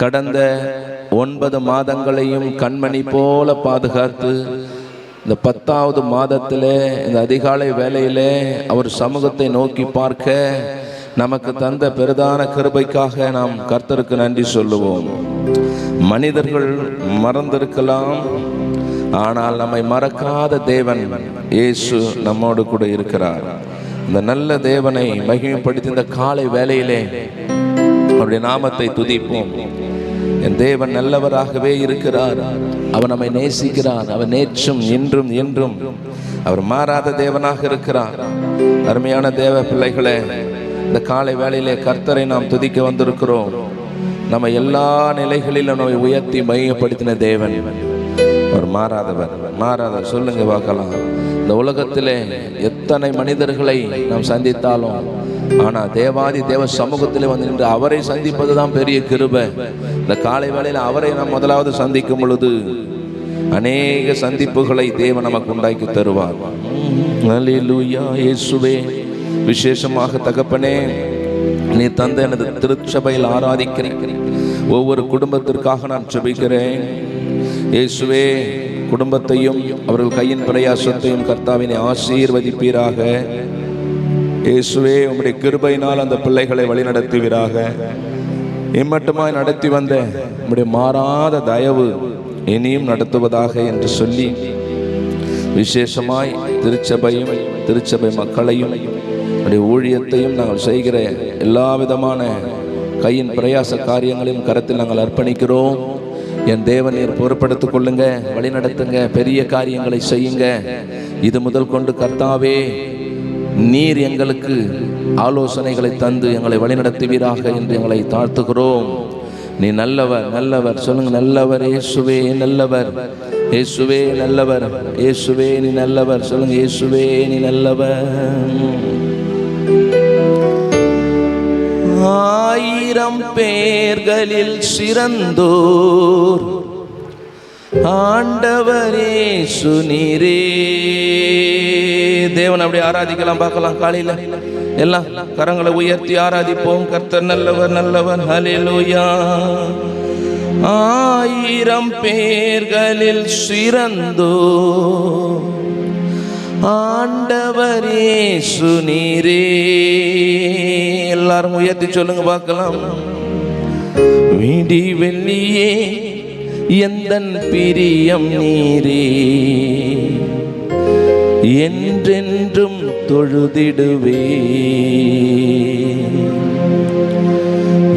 கடந்த 9 மாதங்களையும் கண்மணி போல பாதுகாத்து இந்த 10வது மாதத்திலே இந்த அதிகாலை வேளையிலே அவர் சமூகத்தை நோக்கி பார்க்க நமக்கு தந்த பெரிதான கிருபைக்காக நாம் கர்த்தருக்கு நன்றி சொல்லுவோம். மனிதர்கள் மறந்திருக்கலாம், ஆனால் நம்மை மறக்காத தேவன் இயேசு நம்மோடு கூட இருக்கிறார். இந்த நல்ல தேவனை மகிமைப்படுத்தி இந்த காலை வேளையிலே அவருடைய நாமத்தை துதிப்போம். என் தேவன் நல்லவராகவே இருக்கிறார். அவர் நம்மை நேசிக்கிறார். அவர் நேற்றும் இன்றும் என்றும் அவர் மாறாத தேவனாக இருக்கிறார். அருமையான தேவ பிள்ளைகளே, இந்த காலை வேளையிலே கர்த்தரை நாம் துதிக்க வந்திருக்கிறோம். நம்ம எல்லா நிலைகளிலும் நம்மை உயர்த்தி மையப்படுத்தின தேவன் அவர் மாறாதவர். சொல்லுங்க பார்க்கலாம். இந்த உலகத்திலே எத்தனை மனிதர்களை நாம் சந்தித்தாலும், ஆனால் தேவாதி தேவ சமூகத்திலே வந்து நின்று அவரை சந்திப்பது தான் பெரிய கிருபை. இந்த காலை வேளையில் அவரை நாம் முதலாவது சந்திக்கும் பொழுது அநேக சந்திப்புகளை தேவன் நமக்கு உண்டாக்கி தருவார். அல்லேலூயா. இயேசுவே, விசேஷமாக தகப்பனே, நீ தந்த எனது திருச்சபையில் ஆராதிக்கிறேன். ஒவ்வொரு குடும்பத்திற்காக நான் ஜெபிக்கிறேன். இயேசுவே, குடும்பத்தையும் அவர்கள் கையின் பிரயாசத்தையும் கர்த்தாவினை ஆசீர்வதிப்பீராக. இயேசுவே, உம்முடைய கிருபையினால் அந்த பிள்ளைகளை வழிநடத்துவீராக. இம்மட்டுமாய் நடத்தி வந்த உம்முடைய மாறாத தயவு இனியும் நடத்துவதாக என்று சொல்லி, விசேஷமாய் திருச்சபையும் திருச்சபை மக்களையும் ஊழியத்தையும் நாங்கள் செய்கிற எல்லா விதமான கையின் பிரயாச காரியங்களையும் கரத்தில் நாங்கள் அர்ப்பணிக்கிறோம். என் தேவன் நீர் பொறுப்படுத்திக் கொள்ளுங்க, வழி நடத்துங்க, பெரிய காரியங்களை செய்யுங்க. இது முதல் கொண்டு கர்த்தாவே, நீர் எங்களுக்கு ஆலோசனைகளை தந்து எங்களை வழிநடத்துவீராக என்று எங்களை தாழ்த்துகிறோம். நீ நல்லவர். சொல்லுங்க, நல்லவர். இயேசுவே நல்லவர். இயேசுவே நல்லவர். இயேசுவே நீ நல்லவர். சொல்லுங்க, இயேசுவே நீ நல்லவர். 1000 பேர்களில் சிறந்தோர் ஆண்டவரே சுனீரே. தேவன் அப்படி ஆராதிக்கலாம். பார்க்கலாம். காலையில எல்லாம் கரங்களை உயர்த்தி ஆராதிப்போம். கர்த்தர் நல்லவர். ஹல்லேலூயா. 1000 பேர்களில் சிறந்தோர் ஆண்டவரே சுனீரே. எல்லாரும் உயர்த்தி சொல்லுங்க பார்க்கலாம். விடி வெள்ளியே எந்தன் பிரியம் நீரே, என்றென்றும் தொழுதிடுவே.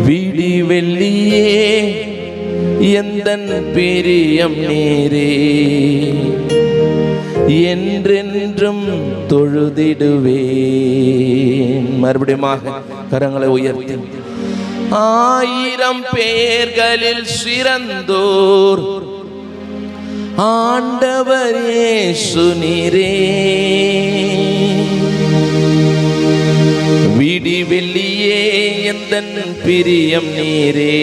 விடி வெள்ளியே எந்தன் பிரியம் நீரே, என்றென்றும் தொழுதிடுவேன். மறுபடியும் கரங்களை உயர்த்தி, 1000 பேர்களில் சிறந்தோர் ஆண்டவரே சுனீரே. விடி வெள்ளியே எந்தன் பிரியம் நீரே,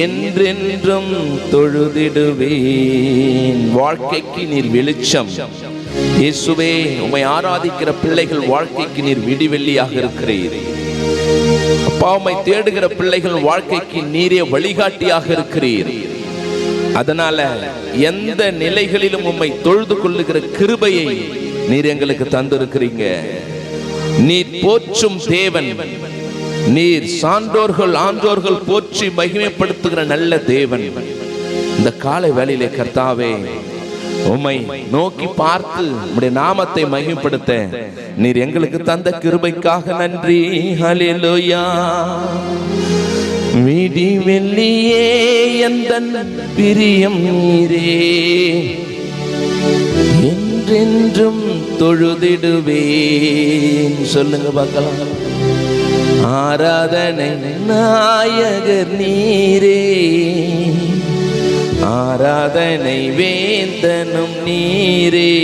என்றென்றும் தொழுதிடுவேன். வாழ்க்கைக்கு நீர் வெளிச்சம். இயேசுவே, உம்மை ஆராதிக்கிற பிள்ளைகள் வாழ்க்கைக்கு நீர் விடிவெள்ளியாக இருக்கிறீர். அப்பா, உம்மை தேடுகிற பிள்ளைகள் வாழ்க்கைக்கு நீரே வழிகாட்டியாக இருக்கிறீர். அதனால எந்த நிலைகளிலும் உம்மை தொழுது கொள்ளுகிற கிருபையை நீர் எங்களுக்கு தந்திருக்கிறீங்க. நீர் போற்றும் தேவன். நீர் சான்றோர்கள் ஆன்றோர்கள் போற்றி மகிமைப்படுத்துகிற நல்ல தேவன். இந்த காலை வேளையிலே கர்த்தாவே, உம்மை நோக்கி பார்த்து உம்முடைய நாமத்தை மகிமைப்படுத்த நீர் எங்களுக்கு தந்த கிருபைக்காக நன்றி. ஹல்லேலூயா. விடி வெள்ளியே எந்தன் பிரியம் நீரே, என்றென்றும் தொழுதிடுவேன். சொல்லுங்க பார்க்கலாம். ஆராதனை நாயகர் நீரே, ஆராதனை வேந்தனும் நீரே,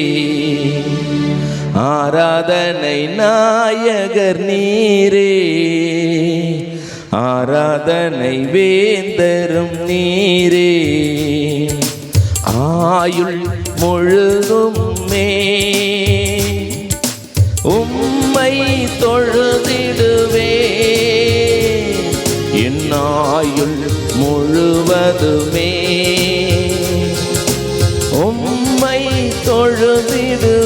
ஆராதனை நாயகர் நீரே, ஆராதனை வேந்தரும் நீரே. ஆயுள் முழுதுமே உம்மை தொழுதிடுவே, முழுவதுமே உம்மை தொழுதிடுவே.